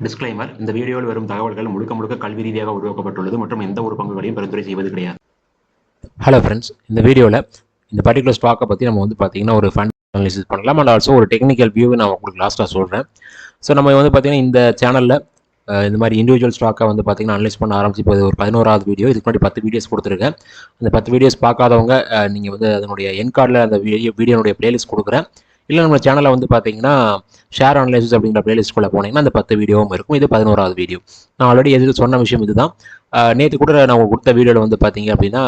Disclaimer: இந்த வீடியோவில் வரும் தகவல்கள் முழுக்க முழுக்க கல்வி ரீதியாக உருவாக்கப்பட்டுள்ளது மற்றும் எந்த ஒரு பங்குகளையும் பரிந்துரை செய்வது கிடையாது. ஹலோ ஃப்ரெண்ட்ஸ், இந்த வீடியோவில் இந்த பர்டிகுலர் ஸ்டாக்கை பற்றி நம்ம வந்து பார்த்தீங்கன்னா ஒரு ஃபண்ட் அனாலிசிஸ் பண்ணலாம். அண்ட் ஆல்சோ ஒரு டெக்னிக்கல் வியூ நான் உங்களுக்கு லாஸ்ட்டாக சொல்கிறேன். ஸோ நம்ம வந்து பார்த்தீங்கன்னா இந்த சேனலில் இந்த மாதிரி இண்டிவிஜுவல் ஸ்டாக்கை வந்து பார்த்தீங்கன்னா அனலைஸ் பண்ண ஆரம்பிச்சு இப்போ ஒரு 11வது வீடியோ. இதுக்கு முன்னாடி 10 வீடியோஸ் கொடுத்துருக்கேன். அந்த 10 வீடியோஸ் பார்க்காதவங்க நீங்கள் வந்து அதனுடைய என் கார்டில் அந்த வீடியோனுடைய பிளேலிஸ்ட் கொடுக்குறேன். இல்லை நம்ம சேனலில் வந்து பார்த்தீங்கன்னா ஷேர் அனலைசிஸ் அப்படிங்கிற பிளேலிஸ்ட்குள்ளே போனீங்கன்னா அந்த 10 வீடியோவும் இருக்கும். இது 11வது வீடியோ. நான் ஆல்ரெடி எதுக்கு சொன்ன விஷயம் இதுதான். நேற்று கூட நான் கொடுத்த வீடியோவில் வந்து பார்த்தீங்க அப்படின்னா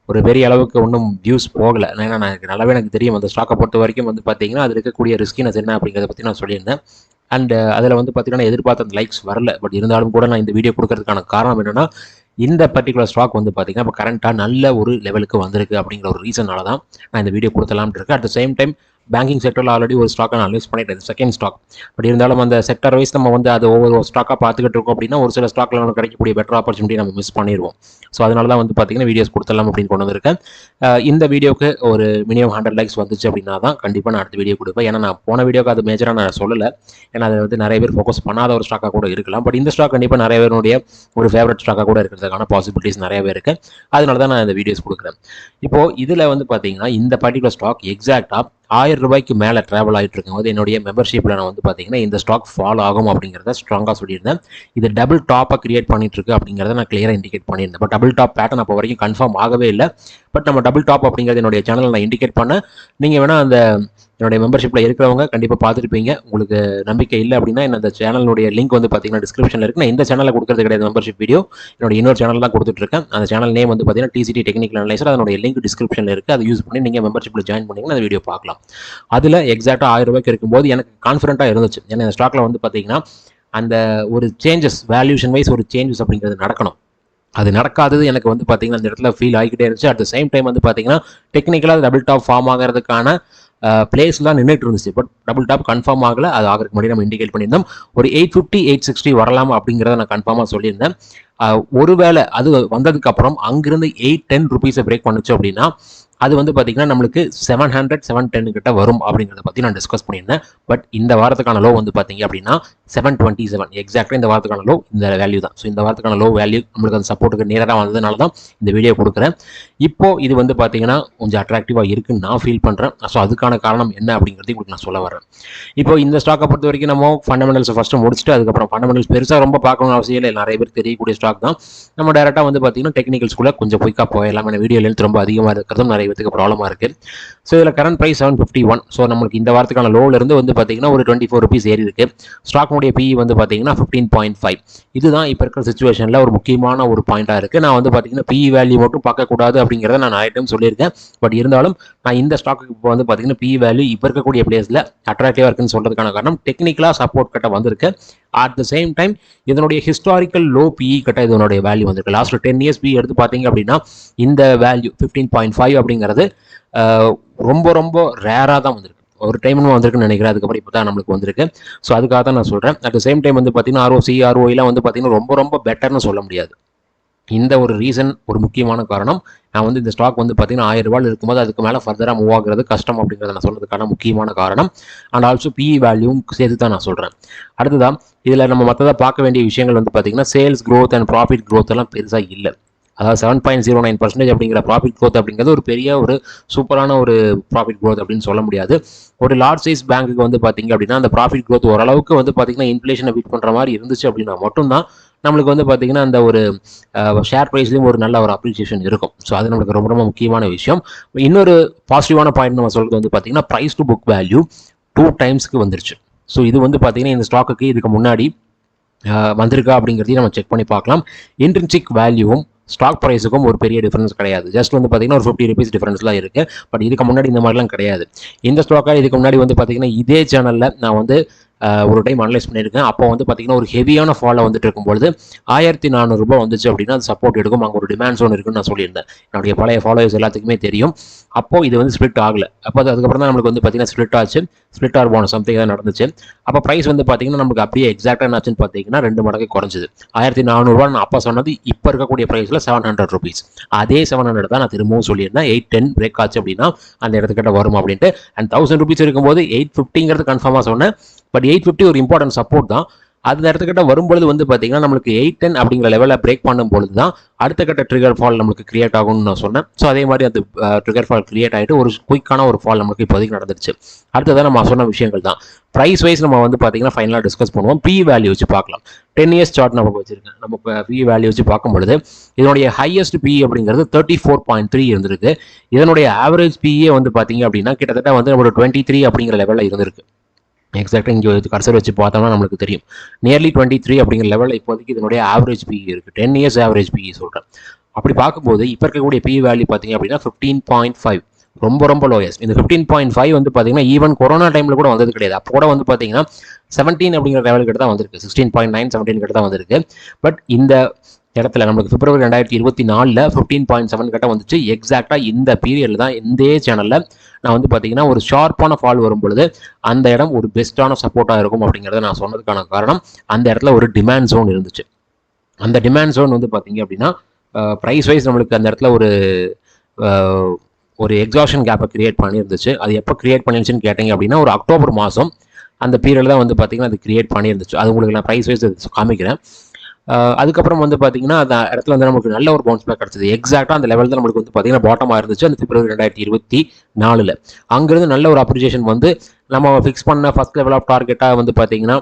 ஒரு பெரிய அளவுக்கு ஒன்றும் வியூஸ் போகலை. ஏன்னா நல்லாவே எனக்கு தெரியும் அந்த ஸ்டாக்கை பொறுத்த வரைக்கும் வந்து பார்த்தீங்கன்னா அது இருக்கக்கூடிய ரிஸ்கினஸ் என்ன அப்படிங்கிறத பற்றி நான் சொல்லியிருந்தேன். அண்ட் அதில் வந்து பார்த்தீங்கன்னா எதிர்பார்த்த அந்த லைக்ஸ் வரல. பட் இருந்தாலும் கூட நான் இந்த வீடியோ கொடுக்கறதுக்கான காரணம் என்னென்னா இந்த பர்டிகுலர் ஸ்டாக் வந்து பார்த்தீங்கன்னா இப்போ கரண்ட்டாக நல்ல ஒரு லெவலுக்கு வந்திருக்கு அப்படிங்கிற ஒரு ரீசனால தான் நான் இந்த வீடியோ கொடுத்தலாம்னு இருக்கேன். At the same time banking செக்டரில் ஆல்ரெடி ஒரு ஸ்டாக்கை நான் அனலைஸ் பண்ணிட்டு செகண்ட் ஸ்டாக். பட் இருந்தாலும் அந்த செக்டர் வைஸ் நம்ம வந்து அது ஒவ்வொரு ஸ்டாக்காக பார்த்துக்கிட்டு இருக்கோம் அப்படின்னா ஒரு சில ஸ்டாக்கில் நமக்கு கிடைக்கக்கூடிய பெட்டர் ஆப்பர்ச்சுனிட்டி நம்ம மிஸ் பண்ணிடுவோம். ஸோ அதனால தான் வந்து பார்த்தீங்கன்னா வீடியோஸ் கொடுத்தலாம் அப்படின்னு கொண்டு வந்திருக்கேன். இந்த வீடியோக்கு ஒரு மினிமம் 100 லைக்ஸ் வந்துச்சு அப்படின்னா தான் கண்டிப்பாக நான் அடுத்த வீடியோ கொடுப்பேன். ஏன்னா நான் போன வீடியோக்கு அது மேஜராக நான் சொல்லலை. ஏன்னா அதை வந்து நிறைய பேர் ஃபோக்கஸ் பண்ணாத ஒரு ஸ்டாக்காக கூட இருக்கலாம். பட் இந்த ஸ்டாக் கண்டிப்பாக நிறைய பேருடைய ஒரு ஃபேவரட் ஸ்டாக்காக கூட இருக்கிறதுக்கான பாசிபிலிட்டிஸ் நிறையவே இருக்குது. அதனால தான் நான் இந்த வீடியோஸ் கொடுக்குறேன். இப்போது இதில் வந்து பார்த்தீங்கன்னா இந்த பர்டிகுலர் ஸ்டாக் எக்ஸாக்டாக 1000 ரூபாய்க்கு மேலே ட்ராவல் ஆகிட்டு இருக்கும்போது என்னுடைய மெம்பர்ஷிப்பில் நான் வந்து பார்த்தீங்கன்னா இந்த ஸ்டாக் ஃபாலோ ஆகும் அப்படிங்கிறத ஸ்ட்ராங்காக சொல்லியிருந்தேன். இது டபுள் டாப்பை கிரியேட் பண்ணிட்டு இருக்கு அப்படிங்கிறத நான் கிளியராக இண்டிகேட் பண்ணியிருந்தேன். பட் டபுள் டாப் பேட்டர்ன் அப்போ வரைக்கும் கன்ஃபார்ம் ஆகவே இல்லை. பட் நம்ம டபுள் டாப் அப்படிங்கிறது என்னுடைய சேனலில் நான் இண்டிகேட் பண்ணேன். நீங்கள் வேணால் அந்த என்னுடைய மெம்பர்ஷிப்பில் இருக்கிறவங்க கண்டிப்பாக பார்த்துருப்பீங்க. உங்களுக்கு நம்பிக்கை இல்லை அப்படின்னா இந்த சேனலுடைய லிங்க் வந்து பார்த்தீங்கன்னா டிஸ்கிரிப்ஷனில் இருக்குது. நான் இந்த சேனலில் கொடுக்குறது கிடையாது மெம்பர்ஷிப் வீடியோ. என்னோட இன்னொரு சேனல் தான் கொடுத்துட்ருக்கேன். அந்த சேனல் நேம் வந்து பார்த்தீங்கன்னா டிசிடி டெக்னிக்கல் அனலைசர். அதனுடைய லிங்க் டிஸ்கிரிப்ஷனில் இருக்குது. அதை யூஸ் பண்ணி நீங்கள் மெம்பர்ஷிப்பில் ஜாயின் பண்ணிங்கன்னா அந்த வீடியோ பார்க்கலாம். அதில் எக்ஸாக்டாக 1000 ரூபாய்க்கு இருக்கும்போது எனக்கு கான்ஃபிடென்ட்டாக இருந்துச்சு. ஏன்னா இந்த ஸ்டாக்கில் வந்து பார்த்தீங்கன்னா அந்த ஒரு சேஞ்சஸ் வேல்யூஷன் வைஸ் ஒரு சேஞ்சஸ் அப்படிங்கிறது நடக்கணும். அது நடக்காதது எனக்கு வந்து பார்த்தீங்கன்னா அந்த இடத்துல ஃபீல் ஆகிக்கிட்டே இருந்துச்சு. அட் த சேம் டைம் வந்து பார்த்தீங்கன்னா டெக்னிக்கலாக டபுள் டாப் ஃபார்ம் ஆகிறதுக்கான பிளேஸ்லாம் நின்றுட்டு இருந்துச்சு. பட் டபுள் டாப் கன்ஃபார்ம் ஆகலை. அது ஆகிறதுக்கு முன்னாடி நம்ம இண்டிகேட் பண்ணியிருந்தோம். ஒரு 850 860 வரலாம் அப்படிங்கிறத நான் கன்ஃபார்மாக சொல்லியிருந்தேன். ஒருவேளை அது வந்ததுக்கப்புறம் அங்கிருந்து 810 ருபீஸை பிரேக் பண்ணுச்சு அப்படின்னா அது வந்து பார்த்தீங்கன்னா நம்மளுக்கு 700 710 கிட்ட வரும் அப்படிங்கிறத பற்றி நான் டிஸ்கஸ் பண்ணியிருந்தேன். பட் இந்த வாரத்துக்கான லோ வந்து பார்த்தீங்க அப்படின்னா 727 எக்ஸாக்டாக இந்த வாரத்துக்கான லோ இந்த வேல்யூ தான். ஸோ இந்த வாரத்துக்கான லோ வேல்யூ நம்மளுக்கு அந்த சப்போர்ட்டுக்கு நேராக வந்ததுனால தான் இந்த வீடியோ கொடுக்குறேன். இப்போ இது வந்து பார்த்தீங்கன்னா கொஞ்சம் அட்ராக்டிவாக இருக்குன்னு நான் ஃபீல் பண்ணுறேன். ஸோ அதுக்கான காரணம் என்ன அப்படிங்கிறது உங்களுக்கு நான் சொல்ல வரேன். இப்போ இந்த ஸ்டாக்கை பொறுத்த வரைக்கும் நம்ம ஃபண்டமெண்டல்ஸ் ஃபஸ்ட்டு முடிச்சுட்டு அதுக்கப்புறம் ஃபண்டமெண்டல்ஸ் பெருசாக ரொம்ப பார்க்கணும்னு அவசியம் இல்லை. நிறைய பேர் தெரியக்கூடிய ஸ்டாக் தான். நம்ம டேரெக்டாக வந்து பார்த்தீங்கன்னா டெக்னிக்கல்ஸ்குள்ளே கொஞ்சம் குயிக்காக போயிடலாம். ஏன்னா வீடியோ லென்த் ரொம்ப அதிகமாக இருக்கிறதும் நிறைய பேருக்கு ப்ராப்ளமாக இருக்குது. ஸோ இதில் கரண்ட் ப்ரைஸ் 751. ஸோ நம்மளுக்கு இந்த வாரத்துக்கான லோவிலிருந்து வந்து பார்த்தீங்கன்னா ஒரு 24 ருபீஸ் ஏறி இருக்கு. ஸ்டாக்னுடைய பிஇ வந்து பார்த்தீங்கன்னா 15.5. இதுதான் இப்போ இருக்கிற சுச்சுவேஷனில் ஒரு முக்கியமான ஒரு பாயிண்டாக இருக்குது. நான் வந்து பார்த்தீங்கன்னா பிஇ வேல்யூ மட்டும் பார்க்கக்கூடாது அப்படிங்கிறத நான் நிறைய டைம் சொல்லியிருக்கேன். பட் இருந்தாலும் நான் இந்த ஸ்டாக்கு இப்போ வந்து பார்த்தீங்கன்னா பிஇ வேல்யூ இப்போ இருக்கக்கூடிய பிளேஸில் அட்ராக்டிவாக இருக்குன்னு சொல்கிறதுக்கான காரணம் டெக்னிக்கலாக சப்போர்ட் கட்ட வந்திருக்கு. அட் த சேம் டைம் இதனுடைய ஹிஸ்டாரிக்கல் லோ பிஇ கட்ட இதனுடைய வேல்யூ வந்திருக்கு. லாஸ்ட் 10 இயர்ஸ் பிஇ எடுத்து பார்த்தீங்க அப்படின்னா இந்த வேல்யூ 15.5 அப்படிங்கிறது ரொம்ப ரொம்ப ரேராக தான் வந்திருக்கு. ஒரு டைம் வந்திருக்குன்னு நினைக்கிறேன். அதுக்கப்புறம் இப்போ தான் நம்மளுக்கு வந்திருக்கு. ஸோ அதுக்காக தான் நான் சொல்கிறேன். அட் த சேம் டைம் வந்து பார்த்தீங்கன்னா ஆர்ஓசி ஆர்ஓலாம் வந்து பார்த்தீங்கன்னா ரொம்ப ரொம்ப பெட்டர்னு சொல்ல முடியாது. இந்த ஒரு ரீசன் ஒரு முக்கியமான காரணம். நான் வந்து இந்த ஸ்டாக் வந்து பார்த்தீங்கன்னா 1000 ரூபாயில் இருக்கும்போது அதுக்கு மேலே ஃபர்தராக மூவ் ஆகுறது கஷ்டம் அப்படிங்கிறத நான் சொல்கிறதுக்கான முக்கியமான காரணம். அண்ட் ஆல்சோ பிஇ வேல்யூவும் சேர்த்து தான் நான் சொல்கிறேன். அடுத்ததான் இதில் நம்ம மற்றதாக பார்க்க வேண்டிய விஷயங்கள் வந்து பார்த்தீங்கன்னா sales growth and profit growth எல்லாம் பெருசாக இல்லை. அதாவது 7.09% அப்படிங்கிற ப்ராஃபிட் க்ரோத் அப்படிங்கிறது ஒரு பெரிய ஒரு சூப்பரான ஒரு ப்ராஃபிட் க்ரோத் அப்படின்னு சொல்ல முடியாது. ஒரு லார்ஜ் சைஸ் பேங்க்குக்கு வந்து பார்த்தீங்க அப்படின்னா அந்த ப்ராஃபிட் க்ரோத் ஓரளவுக்கு வந்து பார்த்தீங்கன்னா இன்ஃப்ளேஷனை பீட் பண்ணுற மாதிரி இருந்துச்சு அப்படின்னா மட்டும்தான் நம்மளுக்கு வந்து பார்த்தீங்கன்னா அந்த ஒரு ஷேர் ப்ரைஸ்லேயும் ஒரு நல்ல ஒரு அப்ரிசியேஷன் இருக்கும். ஸோ அது நம்மளுக்கு ரொம்ப ரொம்ப முக்கியமான விஷயம். இன்னொரு பாசிட்டிவான பாயிண்ட் நம்ம சொல்கிறது வந்து பார்த்தீங்கன்னா ப்ரைஸ் டு புக் வேல்யூ 2 டைம்ஸ்க்கு வந்துருச்சு. ஸோ இது வந்து பார்த்தீங்கன்னா இந்த ஸ்டாக்குக்கு இதுக்கு முன்னாடி வந்திருக்கா அப்படிங்கிறதையும் நம்ம செக் பண்ணி பார்க்கலாம். இன்ட்ரின்சிக் வேல்யூவும் ஸ்டாக் ப்ரைஸுக்கும் ஒரு பெரிய டிஃபரன்ஸ் கிடையாது. ஜஸ்ட் வந்து பார்த்தீங்கன்னா ஒரு 50 ருபீஸ் டிஃபரன்ஸ்லாம் இருக்குது. பட் இதுக்கு முன்னாடி இந்த மாதிரிலாம் கிடையாது. இந்த ஸ்டாக்காக இதுக்கு முன்னாடி வந்து பார்த்தீங்கன்னா இதே சேனலில் நான் வந்து ஒரு டைம் அனலைஸ் பண்ணியிருக்கேன். அப்போ வந்து பார்த்தீங்கன்னா ஒரு ஹெவியான ஃபாலோ வந்துட்டு இருக்கும்பொழுது 1400 ரூபாய் வந்துச்சு அப்படின்னா அது சப்போர்ட் எடுக்கும். அங்கே ஒரு டிமாண்ட் ஜோன் இருக்குன்னு நான் சொல்லியிருந்தேன். என்னுடைய பழைய ஃபாலோவர்ஸ் எல்லாத்துக்குமே தெரியும். அப்போது இது வந்து ஸ்ப்ளிட் ஆகலை. அப்போ அதுக்கப்புறம் தான் நம்மளுக்கு வந்து பார்த்தீங்கன்னா ஸ்ப்ளிட் ஆச்சு. ஸ்ப்ளிட் ஆர் போனஸ் சம்திங் தான் நடந்துச்சு. அப்போ ப்ரைஸ் வந்து பார்த்தீங்கன்னா நமக்கு அப்படியே எக்ஸாக்டாக என்னாச்சுன்னு பார்த்தீங்கன்னா 2 மடங்கு குறைஞ்சிது. 1400 ரூபா நான் அப்போ சொன்னது இப்போ இருக்கக்கூடிய ப்ரைஸில் 700 ருபீஸ். அதே 700 தான் நான் திரும்பவும் சொல்லியிருந்தேன். 810 பிரேக் ஆச்சு அப்படின்னா அந்த இடத்துக்கிட்ட வரும் அப்படின்ட்டு. அண்ட் 1000 ருபீஸ் இருக்கும்போது 850ங்கிறது கன்ஃபார்மாக சொன்னேன். பட் 850 ஒரு இம்பார்ட்டன்ட் சப்போர்ட் தான். அந்த இடத்துக்கிட்ட வரும்பொழுது வந்து பார்த்தீங்கன்னா நம்மளுக்கு 810 அப்படிங்கிற லெவலில் பிரேக் பண்ணும்பொழுது தான் அடுத்த கட்ட ட்ரிகர் ஃபால் நம்மளுக்கு கிரியேட் ஆகும்னு நான் சொன்னேன். ஸோ அதே மாதிரி அந்த ட்ரிகர் ஃபால் கிரியேட் ஆகிட்டு ஒரு குயிக்கான ஒரு ஃபால் நமக்கு இப்போதைக்கு நடந்துருச்சு. அடுத்ததான் நம்ம சொன்ன விஷயங்கள் தான். ப்ரைஸ் வைஸ் நம்ம வந்து பார்த்தீங்கன்னா ஃபைனலாக டிஸ்கஸ் பண்ணுவோம். பி வேல்யூ வச்சு பார்க்கலாம். 10 இயர்ஸ் சார்ட் நம்ம வச்சிருக்கேன். நம்ம இப்போ பி வேல்யூ வச்சு பார்க்கும்பொழுது இதனுடைய ஹையஸ்ட் பி அப்படிங்கிறது 34.3 இருந்திருக்கு. இதனுடைய ஆவரேஜ் பிஏ வந்து பார்த்தீங்க அப்படின்னா கிட்டத்தட்ட வந்து ஒரு 23 அப்படிங்கிற லெவலில் இருந்திருக்கு. எக்ஸாக்டாக இங்கே கர்சர் வச்சு பார்த்தோம்னா நம்மளுக்கு தெரியும். நியர்லி 23 அப்படிங்கிற லெவலில் இப்போதைக்கு இதனுடைய ஆவரேஜ் பிஇ இருக்குது. 10 இயர்ஸ் ஆவரேஜ் பிஇ சொல்கிறேன். அப்படி பார்க்கும்போது இப்போ இருக்கக்கூடிய பி வேல்யூ பார்த்தீங்க அப்படின்னா 15.5 ரொம்ப ரொம்ப லோயஸ்ட். இந்த 15.5 வந்து பார்த்தீங்கன்னா ஈவன் கொரோனா டைமில் கூட வந்தது கிடையாது. அப்போ கூட வந்து பார்த்தீங்கன்னா 17 அப்படிங்கிற லெவல் கிட்ட தான் வந்திருக்கு. 16.9 17 கிட்ட தான் வந்திருக்கு. பட் இந்த இடத்துல நம்மளுக்கு பிப்ரவரி 2024 15.7 கிட்ட வந்துச்சு. எக்ஸாக்டாக இந்த பீரியடில் தான் இந்த சேனலில் நான் வந்து பார்த்தீங்கன்னா ஒரு ஷார்ப்பான ஃபால் வரும்பொழுது அந்த இடம் ஒரு பெஸ்ட்டான சப்போர்ட்டாக இருக்கும் அப்படிங்கிறத நான் சொன்னதுக்கான காரணம் அந்த இடத்துல ஒரு டிமாண்ட் ஜோன் இருந்துச்சு. அந்த டிமாண்ட் ஜோன் வந்து பார்த்தீங்க அப்படின்னா ப்ரைஸ் வைஸ் நம்மளுக்கு அந்த இடத்துல ஒரு எக்ஸாஷன் கேப்பை கிரியேட் பண்ணியிருந்துச்சு. அது எப்போ கிரியேட் பண்ணிருந்துச்சுன்னு கேட்டீங்க அப்படின்னா ஒரு அக்டோபர் மாதம் அந்த பீரியடில் தான் வந்து பார்த்தீங்கன்னா அது கிரியேட் பண்ணியிருந்துச்சு. அது உங்களுக்கு நான் ப்ரைஸ் வைஸ் காமிக்கிறேன். அதுக்கப்புறம் வந்து பார்த்தீங்கன்னா அந்த இடத்துல வந்து நமக்கு நல்ல ஒரு பவுன்ஸ் பேக் கிடச்சிது. எக்ஸாக்டாக அந்த லெவல் தான் நம்மளுக்கு வந்து பார்த்தீங்கன்னா பாட்டமாக இருந்துச்சு அந்த பிப்ரவரி 2024. அங்கேருந்து நல்ல ஒரு அப்ரிசியேஷன் வந்து நம்ம ஃபிக்ஸ் பண்ண ஃபர்ஸ்ட் லெவல் ஆஃப் டார்கெட்டாக வந்து பார்த்தீங்கன்னா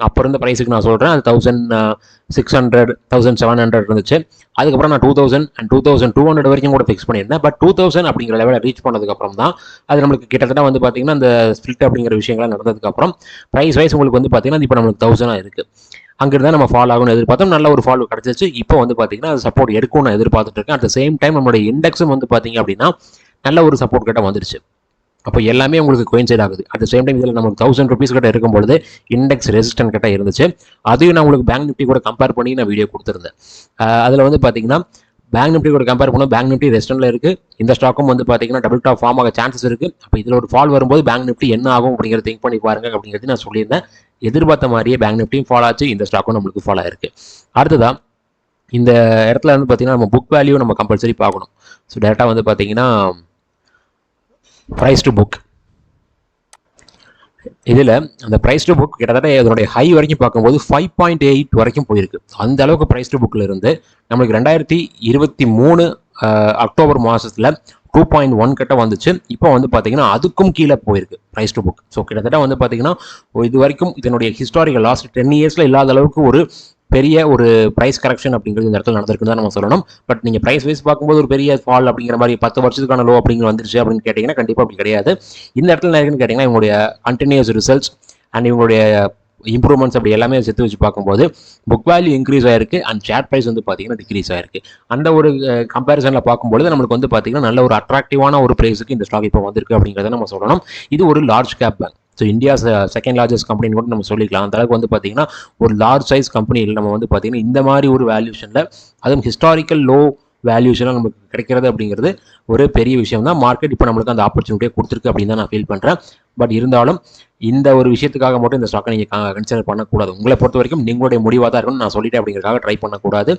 அப்போ இருந்த ப்ரைஸுக்கு நான் சொல்கிறேன் அது 1600 1700 இருந்துச்சு. அதுக்கப்புறம் நான் 2000 and 2200 வரைக்கும் கூட ஃபிக்ஸ் பண்ணியிருந்தேன். பட் 2000 அப்படிங்கிற லெவலில் ரீச் பண்ணதுக்கப்புறம் தான் அது நம்மளுக்கு கிட்டத்தட்ட வந்து பார்த்தீங்கன்னா அந்த ஸ்பிளிட் அப்படிங்கிற விஷயங்கள்லாம் நடந்ததுக்கப்புறம் ப்ரைஸ் வைஸ் உங்களுக்கு வந்து பார்த்தீங்கன்னா இப்போ நம்மளுக்கு 1000 இருக்குது. அங்கிருந்தா நம்ம ஃபால் ஆகும்னு எதிர்பார்த்தோம். நல்ல ஒரு ஃபால் கிடச்சிச்சு. இப்போ வந்து பார்த்தீங்கன்னா அது சப்போர்ட் எடுக்கும்னு நான் எதிர்பார்த்துட்டு இருக்கேன். அட் த சேம் டைம் நம்மளுடைய இண்டெக்ஸும் வந்து பார்த்தீங்க அப்படின்னா நல்ல ஒரு சப்போர்ட் கிட்ட வந்துருச்சு. அப்போ எல்லாமே உங்களுக்கு கோயின்சைட் ஆகுது. அட் த சேம் டைம் இதில் நமக்கு 1000 rupees கிட்ட இருக்கும்பொழுது இண்டெக்ஸ் ரெசிஸ்டன்ட் கிட்ட இருந்துச்சு. அதையும் நான் உங்களுக்கு பேங்க் நிஃப்டி கூட கம்பேர் பண்ணி நான் வீடியோ கொடுத்துருந்தேன். அதில் வந்து பார்த்தீங்கன்னா பேங்க் நிஃப்டி கூட கம்பேர் பண்ணும் பேங்க் நிஃப்டி ரெஸ்டன்ல இருக்கு. இந்த ஸ்டாக்கும் வந்து பார்த்தீங்கன்னா டபுள் டாப் ஃபார்ம் ஆக சான்சஸ் இருக்கு. அப்போ இதில் ஒரு ஃபால் வரும்போது பேங்க் நிஃப்டி என்ன ஆகும் அப்படிங்கிறத திங்க் பண்ணி பாருங்க அப்படிங்கிறது நான் சொல்லியிருந்தேன். எதிர்பார்த்த மாதிரியே பேங்க் நிஃப்டியும் ஃபால் ஆச்சு. இந்த ஸ்டாக்கும் நம்மளுக்கு ஃபால் ஆயிருக்கு. அடுத்ததான் இந்த இடத்துல வந்து பார்த்தீங்கன்னா நம்ம புக் வேல்யூ நம்ம கம்பல்சரி பார்க்கணும். ஸோ டேரெக்டாக வந்து பார்த்தீங்கன்னா ப்ரைஸ் டு புக் இதில் அந்த ப்ரைஸ் டு புக் கிட்டத்தட்ட இதனுடைய ஹை வரைக்கும் பார்க்கும்போது 5.8 வரைக்கும் போயிருக்கு. அந்த அளவுக்கு ப்ரைஸ் டு புக்கில் இருந்து நம்மளுக்கு 2023 அக்டோபர் மாதத்தில் 2.1 கிட்ட வந்துச்சு. இப்போ வந்து பார்த்தீங்கன்னா அதுக்கும் கீழே போயிருக்கு ப்ரைஸ் டு புக். ஸோ கிட்டத்தட்ட வந்து பார்த்தீங்கன்னா இது வரைக்கும் இதனுடைய ஹிஸ்டாரிக்கல் லாஸ்ட் 10 இயர்ஸில் இல்லாத அளவுக்கு ஒரு பெரிய ஒரு ப்ரைஸ் கரெக்ஷன் அப்படிங்கிறது இந்த இடத்துல நடந்திருக்குன்னு தான் நம்ம சொல்லணும். பட் நீங்கள் ப்ரைஸ் வைஸ் பார்க்கும்போது ஒரு பெரிய ஃபால் அப்படிங்கிற மாதிரி 10 வருஷத்துக்கான லோ அப்படிங்கிற வந்துருச்சு அப்படின்னு கேட்டிங்கன்னா கண்டிப்பாக அப்படி கிடையாது. இந்த இடத்துல என்ன இருக்குன்னு கேட்டிங்கன்னா இவங்களுடைய கண்டினியூஸ் ரிசல்ட்ஸ் அண்ட் இவங்களுடைய இம்ப்ரூவ்மெண்ட்ஸ் அப்படி எல்லாமே சேர்த்து வச்சு பார்க்கும்போது புக் வேல்யூ இன்க்ரீஸ் ஆயிருக்கு அண்ட் ஷேர் ப்ரைஸ் வந்து பார்த்தீங்கன்னா டிக்ரீஸ் ஆயிருக்கு. அந்த ஒரு கம்பேரிசனில் பார்க்கும்போது நம்மளுக்கு வந்து பார்த்தீங்கன்னா நல்ல ஒரு அட்ராக்டிவான ஒரு ப்ரைஸுக்கு இந்த ஸ்டாக் இப்போ வந்திருக்கு அப்படிங்கிறத நம்ம சொல்லணும். இது ஒரு large cap bank. So India's second largest கம்பெனின்னு கூட நம்ம சொல்லிக்கலாம். அந்த அளவுக்கு வந்து பார்த்தீங்கன்னா ஒரு லார்ஜ் சைஸ் கம்பெனியில் நம்ம வந்து பார்த்தீங்கன்னா இந்த மாதிரி ஒரு வேல்யூஷனில் அதுவும் ஹிஸ்டாரிக்கல் லோ வேல்யூஷனாக நமக்கு கிடைக்கிறது அப்படிங்கிறது ஒரு பெரிய விஷயம் தான். மார்க்கெட் இப்போ நம்மளுக்கு அந்த ஆப்பர்ச்சுனிட்டியை கொடுத்துருக்கு அப்படின்னு தான் நான் ஃபீல் பண்ணுறேன். பட் இருந்தாலும் இந்த ஒரு விஷயத்துக்காக மட்டும் இந்த ஸ்டாக்கை நீங்கள் கன்சிடர் பண்ணக்கூடாது. உங்களை பொறுத்த வரைக்கும் நீங்களுடைய முடிவாக தான் இருக்கும்னு நான் சொல்லிட்டேன் அப்படிங்கிறதுக்காக ட்ரை பண்ணக்கூடாது.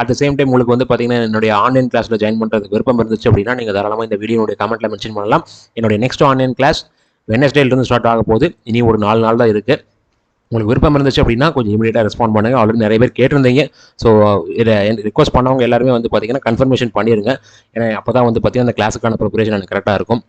அட் த சேம் டைம் உங்களுக்கு வந்து பார்த்தீங்கன்னா என்னுடைய ஆன்லைன் கிளாஸில் ஜாயின் பண்ணுறதுக்கு விருப்பம் இருந்துச்சு அப்படின்னா நீங்கள் தாராளமாக இந்த வீடியோடைய கமெண்ட்டில் மென்ஷன் பண்ணலாம். என்னுடைய நெக்ஸ்ட் ஆன்லைன் கிளாஸ் வெட்னஸ்டேலேருந்து ஸ்டார்ட் ஆக போகுது. இனி ஒரு 4 நாள் தான் இருக்குது. உங்களுக்கு விருப்பம் இருந்துச்சு அப்படின்னா கொஞ்சம் இமீடியட்டாக ரெஸ்பாண்ட் பண்ணுங்க. ஆல்ரெடி நிறைய பேர் கேட்டிருந்தீங்க. ஸோ இதை ரிக்வஸ்ட் பண்ணவங்க எல்லாருமே வந்து பார்த்தீங்கன்னா கன்ஃபர்மேஷன் பண்ணிடுங்க. ஏன்னா அப்போ தான் வந்து பார்த்தீங்கன்னா அந்த கிளாஸுக்கான ப்ரிப்பரேஷன் எனக்கு கரெக்டாக இருக்கும்.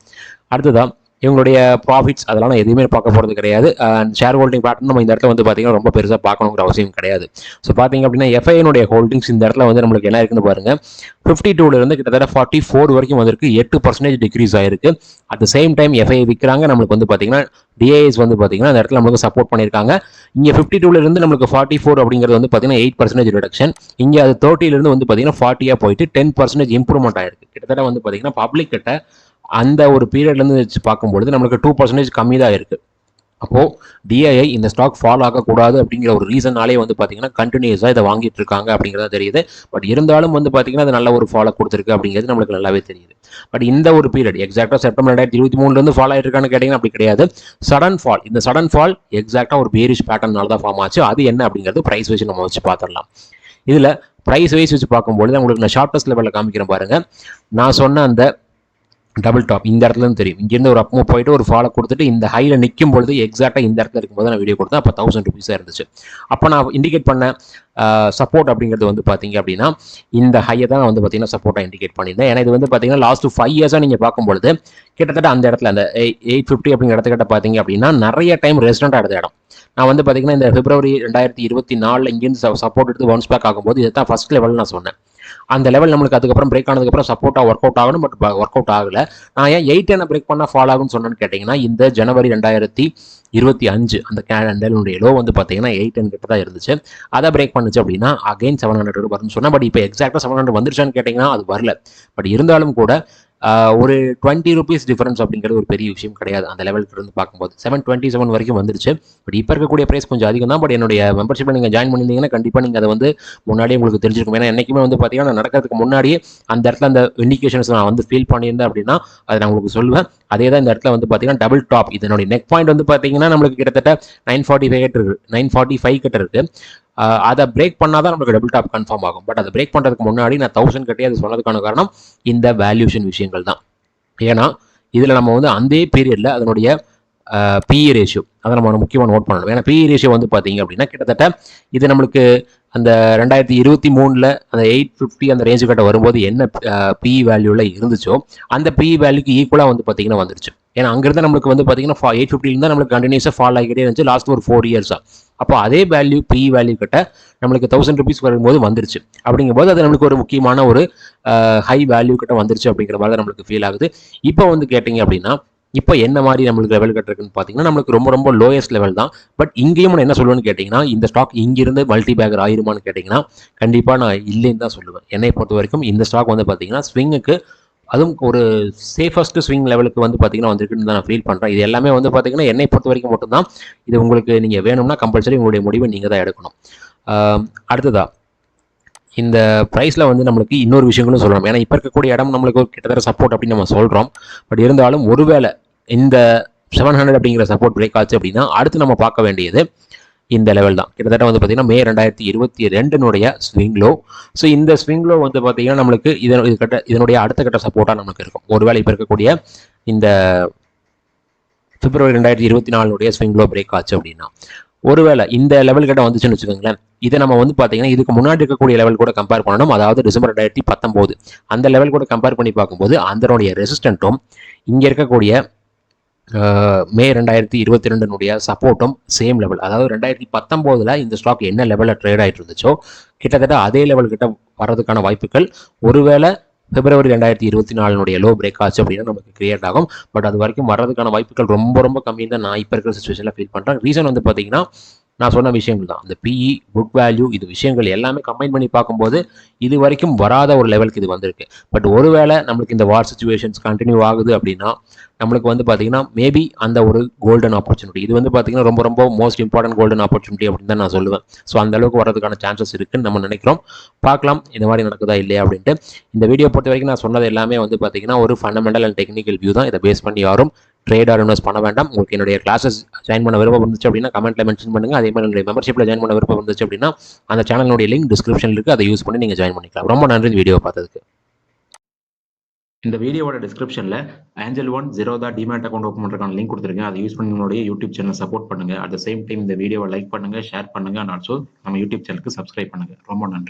அடுத்ததான் இவங்களுடைய ப்ராஃபிட்ஸ் அதெல்லாம் நான் எதுவுமே பார்க்க போகிறது கிடையாது. அண்ட் ஷேர் ஹோல்டிங் பேட்டர்ன் நம்ம இந்த இடத்துல வந்து பார்த்தீங்கன்னா ரொம்ப பெருசாக பார்க்கணுங்கிற அவசியம் கிடையாது. ஸோ பார்த்தீங்க அப்படின்னா எஃப்ஐனுடைய ஹோல்டிங்ஸ் இந்த இடத்துல வந்து நம்மளுக்கு என்ன இருக்குன்னு பாருங்கள். 52 கிட்டத்தட்ட 44 வரைக்கும் வந்திருக்கு. 8% டிக்ரீஸ் ஆயிருக்கு. At the same time FI விற்கிறாங்க. நம்மளுக்கு வந்து பார்த்தீங்கன்னா டிஐஎஸ் வந்து பார்த்தீங்கன்னா அந்த இடத்துல நம்மளுக்கு சப்போர்ட் பண்ணியிருக்காங்க. இங்கே 52 நம்மளுக்கு 44 அப்படிங்கிறது வந்து பார்த்தீங்கன்னா 8% ரிடக்ஷன். இங்கே அது 30 வந்து பார்த்தீங்கன்னா 40 போயிட்டு 10% இம்ப்ரூவ்மெண்ட் ஆயிருக்கு. கிட்டத்தட்ட வந்து பார்த்தீங்கன்னா பப்ளிக் கிட்ட அந்த ஒரு பீரியட்லேருந்து வச்சு பார்க்கும்பொழுது நம்மளுக்கு 2% கம்மி தான் இருக்குது. அப்போது டிஐஐ இந்த ஸ்டாக் ஃபால் ஆகக்கூடாது அப்படிங்கிற ஒரு ரீசனாலே வந்து பார்த்தீங்கன்னா கண்டினியூஸாக இதை வாங்கிட்டு இருக்காங்க அப்படிங்கிறத தெரியுது. பட் இருந்தாலும் வந்து பார்த்தீங்கன்னா அது நல்ல ஒரு ஃபாலோ கொடுத்துருக்கு அப்படிங்கிறது நம்மளுக்கு நல்லாவே தெரியுது. பட் இந்த ஒரு பீரியட் எக்ஸாக்டாக செப்டம்பர் 2023 ஃபால் ஆகிட்டு இருக்கான்னு கேட்டிங்கன்னா அப்படி கிடையாது. சடன் ஃபால், இந்த சடன் ஃபால் எக்ஸாக்டாக ஒரு பேரிஷ் பேட்டர்னால தான் ஃபார்ம் ஆச்சு. அது என்ன அப்படிங்கிறது ப்ரைஸ் வைஸ் நம்ம வச்சு பார்த்துடலாம். இதில் ப்ரைஸ் வைஸ் வச்சு பார்க்கும்போது உங்களுக்கு நான் ஷார்டஸ்ட் லெவலில் காமிக்கிறேன் பாருங்கள். நான் சொன்ன அந்த டபுள் டாப் இந்த இடத்துல இருந்து தெரியும். இங்கேருந்து ஒரு அப் மூவ் போயிட்டு ஒரு ஃபாலோ கொடுத்துட்டு இந்த ஹைல நிற்கும் பொழுது எக்ஸாக்டாக இந்த இடத்துல இருக்கும்போது நான் வீடியோ கொடுத்தேன். அப்போ 1000 ருபீஸாக இருந்துச்சு. அப்போ நான் இண்டிகேட் பண்ண சப்போர்ட் அப்படிங்கிறது வந்து பார்த்தீங்க அப்படின்னா இந்த ஹையை தான் வந்து பார்த்தீங்கன்னா சப்போர்ட்டாக இண்டிகேட் பண்ணியிருந்தேன். ஏன்னா இது வந்து பார்த்தீங்கன்னா லாஸ்ட் 5 இயர்ஸாக நீங்கள் பார்க்கும்பொழுது கிட்டத்தட்ட அந்த இடத்துல அந்த 850 அப்படிங்கிற இடத்துக்கிட்ட பார்த்தீங்க அப்படின்னா நிறைய டைம் ரெசிடென்ட் எடுத்த இடம். நான் வந்து பார்த்தீங்கன்னா இந்த பிப்ரவரி 2024 இங்கேருந்து சப்போர்ட் எடுத்து பவுன்ஸ் பேக் ஆகும்போது இதை தான் ஃபர்ஸ்ட் லெவல் நான் சொன்னேன். அந்த லெவல் நம்மளுக்கு அதுக்கப்புறம் பிரேக் ஆனதுக்கப்புறம் சப்போர்ட்டாக ஒர்க் அவுட் ஆகணும். பட் ஒர்க் அவுட் ஆகலை. நான் ஏன் 8 பிரேக் பண்ணால் ஃபால் ஆகும்னு சொன்னேன்னு கேட்டிங்கன்னா இந்த ஜனவரி 2025 அந்த கேலண்டருடைய லோ வந்து பார்த்தீங்கன்னா 810 கிட்ட தான் இருந்துச்சு. அதை பிரேக் பண்ணுச்சு அப்படின்னா அகைன் 700 வரும்னு சொன்னேன். பட் இப்போ எக்ஸாக்டாக 700 வந்துருச்சான்னு கேட்டிங்கன்னா அது வரல. பட் இருந்தாலும் கூட ஒரு 20 ருபீஸ் டிஃபரன்ஸ் அப்படிங்கிறது ஒரு பெரிய விஷயம் கிடையாது. அந்த லெவலுக்கு இருந்து பார்க்கும்போது 727 வரைக்கும் வந்துருச்சு. பட் இப்போ இருக்கக்கூடிய ப்ரைஸ் கொஞ்சம் அதிகம் தான். பட் என்னுடைய மெம்பர்ஷிப்பில் நீங்கள் ஜாயின் பண்ணியிருந்தீங்கன்னா கண்டிப்பாக நீங்கள் அதை வந்து முன்னாடியே உங்களுக்கு தெரிஞ்சிருக்கும். ஏன்னா என்றைக்குமே வந்து பார்த்தீங்கன்னா நடக்கிறதுக்கு முன்னாடியே அந்த இடத்துல அந்த இண்டிகேஷன்ஸ் நான் வந்து ஃபீல் பண்ணியிருந்தேன் அப்படின்னா அதை நான் உங்களுக்கு சொல்லுவேன். அதே தான் இந்த இடத்துல வந்து பார்த்தீங்கன்னா டபுள் டாப் இதனுடைய நெக் பாயிண்ட் வந்து பார்த்தீங்கன்னா நம்மளுக்கு கிட்டத்தட்ட 945 கிட்ட இருக்குது, 945 கிட்ட இருக்குது. அதை பிரேக் பண்ணால் தான் நமக்கு டபுள் டாப் கன்ஃபார்ம் ஆகும். பட் அதை பிரேக் பண்ணுறதுக்கு முன்னாடி நான் 1000 கட்டி அது சொன்னதுக்கான காரணம் இந்த வேல்யூஷன் விஷயங்கள் தான். ஏன்னா இதில் நம்ம வந்து அந்த பீரியடில் அதனுடைய பிஇ ரேஷியோ அதை நம்ம முக்கியமாக நோட் பண்ணணும். ஏன்னா பிஇ ரேஷியோ வந்து பார்த்தீங்க அப்படின்னா கிட்டத்தட்ட இது நம்மளுக்கு அந்த 2023 அந்த 850 அந்த ரேஞ்சு கிட்ட வரும்போது என்ன பிஇ வேல்யூவில் இருந்துச்சோ அந்த பிஇ வேல்யூக்கு ஈக்குவலாக வந்து பார்த்தீங்கன்னா வந்துருச்சு. ஏன்னா அங்கிருந்து நம்மளுக்கு வந்து பார்த்தீங்கன்னா 850 தான் நம்மளுக்கு கண்டினியூஸாக ஃபால் ஆகிட்டே இருந்துச்சு லாஸ்ட் ஒரு 4 இயர்ஸாக. அப்போ அதே வேல்யூ பிஇ வேல்யூ கிட்ட நம்மளுக்கு 1000 ருபீஸ் வரும்போது வந்துருச்சு. அப்படிங்கும்போது அது நம்மளுக்கு ஒரு முக்கியமான ஒரு ஹை வேல்யூ கிட்ட வந்துருச்சு அப்படிங்கிற மாதிரி தான் நம்மளுக்கு ஃபீல் ஆகுது. இப்போ வந்து கேட்டிங்க அப்படின்னா இப்போ என்ன மாதிரி நம்மளுக்கு லெவல் கட்டிருக்குன்னு பார்த்தீங்கன்னா நம்மளுக்கு ரொம்ப ரொம்ப லோயஸ்ட் லெவல் தான். பட் இங்கேயும் நான் என்ன சொல்லுவேன்னு கேட்டிங்கன்னா இந்த ஸ்டாக் இங்கிருந்து மல்டி பேக்கர் ஆயிருமான்னு கேட்டிங்கன்னா கண்டிப்பாக நான் இல்லைன்னு தான் சொல்லுவேன். என்னை பொறுத்த வரைக்கும் இந்த ஸ்டாக் வந்து பார்த்தீங்கன்னா ஸ்விங்குக்கு அதுவும் ஒரு சேஃபஸ்ட் ஸ்விங் லெவலுக்கு வந்து பார்த்தீங்கன்னா வந்திருக்குன்னு தான் நான் ஃபீல் பண்ணுறேன். இது எல்லாமே வந்து பார்த்தீங்கன்னா என்னை பொறுத்த வரைக்கும் மட்டும்தான். இது உங்களுக்கு நீங்கள் வேணும்னா கம்பல்சரி உங்களுடைய முடிவை நீங்கள் தான் எடுக்கணும். அடுத்ததா இந்த ப்ரைஸில் வந்து நம்மளுக்கு இன்னொரு விஷயங்களும் சொல்லணும். ஏன்னா இப்போ இருக்கக்கூடிய இடம் நம்மளுக்கு கிட்டத்தட்ட சப்போர்ட் அப்படின்னு நம்ம சொல்கிறோம். பட் இருந்தாலும் ஒருவேளை இந்த 700 அப்படிங்கிற சப்போர்ட் பிரேக் ஆச்சு அப்படின்னா அடுத்து நம்ம பார்க்க வேண்டியது இந்த லெவல் தான். கிட்டத்தட்ட வந்து பார்த்தீங்கன்னா மே 2022 ஸ்விங் லோ. ஸோ இந்த ஸ்விங் லோ வந்து பார்த்தீங்கன்னா நம்மளுக்கு இதனுடைய அடுத்த கட்ட சப்போர்ட்டாக நமக்கு இருக்கும். ஒருவேளை இப்போ இருக்கக்கூடிய இந்த பிப்ரவரி 2024 ஸ்விங் லோ பிரேக் ஆச்சு அப்படின்னா ஒருவேளை இந்த லெவல் கிட்ட வந்துச்சுன்னு வச்சுக்கோங்களேன். இதை நம்ம வந்து பார்த்தீங்கன்னா இதுக்கு முன்னாடி இருக்கக்கூடிய லெவல் கூட கம்பேர் பண்ணணும். அதாவது டிசம்பர் 2019 அந்த லெவல் கூட கம்பேர் பண்ணி பார்க்கும்போது அதனுடைய ரெசிஸ்டன்ட்டும் இங்கே இருக்கக்கூடிய மே 2022 சப்போர்ட்டும் சேம் லெவல். அதாவது 2019 இந்த ஸ்டாக் என்ன லெவலில் ட்ரேட் ஆகிட்டு இருந்துச்சோ கிட்டத்தட்ட அதே லெவல் கிட்ட வர்றதுக்கான வாய்ப்புகள் ஒருவேளை பிப்ரவரி 2024 லோ பிரேக் ஆச்சு அப்படின்னா நமக்கு கிரியேட் ஆகும். பட் அது வரைக்கும் வர்றதுக்கான வாய்ப்புகள் ரொம்ப ரொம்ப கம்மின்னு தான் நான் இப்போ இருக்கிற சுச்சுவேஷனில் ஃபீல் பண்ணுறேன். ரீசன் வந்து பார்த்தீங்கன்னா நான் சொன்ன விஷயங்கள் தான். அந்த பிஇ புக் வேல்யூ இது விஷயங்கள் எல்லாமே கம்பைன் பண்ணி பார்க்கும்போது இது வரைக்கும் வராத ஒரு லெவலுக்கு இது வந்திருக்கு. பட் ஒருவேளை நம்மளுக்கு இந்த வார் சிச்சுவேஷன்ஸ் கண்டினியூ ஆகுது அப்படின்னா நம்மளுக்கு வந்து பார்த்தீங்கன்னா மேபி அந்த ஒரு கோல்டன் ஆப்பர்ச்சுனிட்டி இது வந்து பார்த்தீங்கன்னா ரொம்ப ரொம்ப மோஸ்ட் இம்பார்ட்டன்ட் கோல்டன் ஆப்பர்ச்சுனிட்டி அப்படின்னு தான் நான் சொல்லுவேன். ஸோ அந்த அளவுக்கு வரதுக்கான சான்சஸ் இருக்குன்னு நம்ம நினைக்கிறோம். பார்க்கலாம் இந்த மாதிரி நடக்குதா இல்லையா அப்படின்ட்டு. இந்த வீடியோ பொறுத்த வரைக்கும் நான் சொன்னது எல்லாமே வந்து பார்த்தீங்கன்னா ஒரு ஃபண்டமெண்டல் அண்ட் டெக்னிக்கல் வியூ தான். இதை பேஸ் பண்ணி யாரும் ட்ரேட் ஆர் இன்வெஸ்ட் பண்ண வேண்டாம். உங்களுக்கு என்னுடைய கிளாஸஸ் ஜாயின் பண்ண விருப்பம் இருந்துச்சு அப்படின்னா கமெண்ட்ல மென்ஷன் பண்ணுங்க. அதே மாதிரி என்னுடைய மெம்பர்ஷிப்பில் ஜாயின் பண்ண விருப்பம் இருந்துச்சு அப்படின்னா அந்த சேனலுடைய லிங்க் டிஸ்கிரிப்ஷனில் இருக்குது. அதை யூஸ் பண்ணி நீங்கள் ஜாயின் பண்ணிக்கலாம். ரொம்ப நன்றி வீடியோ பார்த்ததுக்கு. இந்த வீடியோட டிஸ்கிரிப்ஷனில் Angel1 Zerodha demat account open பண்ணுறதுக்கான லிங்க் கொடுத்துருக்கேன். அதை யூஸ் பண்ணி உங்களுடைய யூடியூப் சேனல் சப்போர்ட் பண்ணுங்க. அட் த சேம் டைம் இந்த வீடியோவை லைக் பண்ணுங்க, ஷேர் பண்ணுங்க, அண்ட் ஆல்சோ நம்ம யூடியூப் சேனலுக்கு சப்ஸ்கிரைப் பண்ணுங்க. ரொம்ப நன்றி.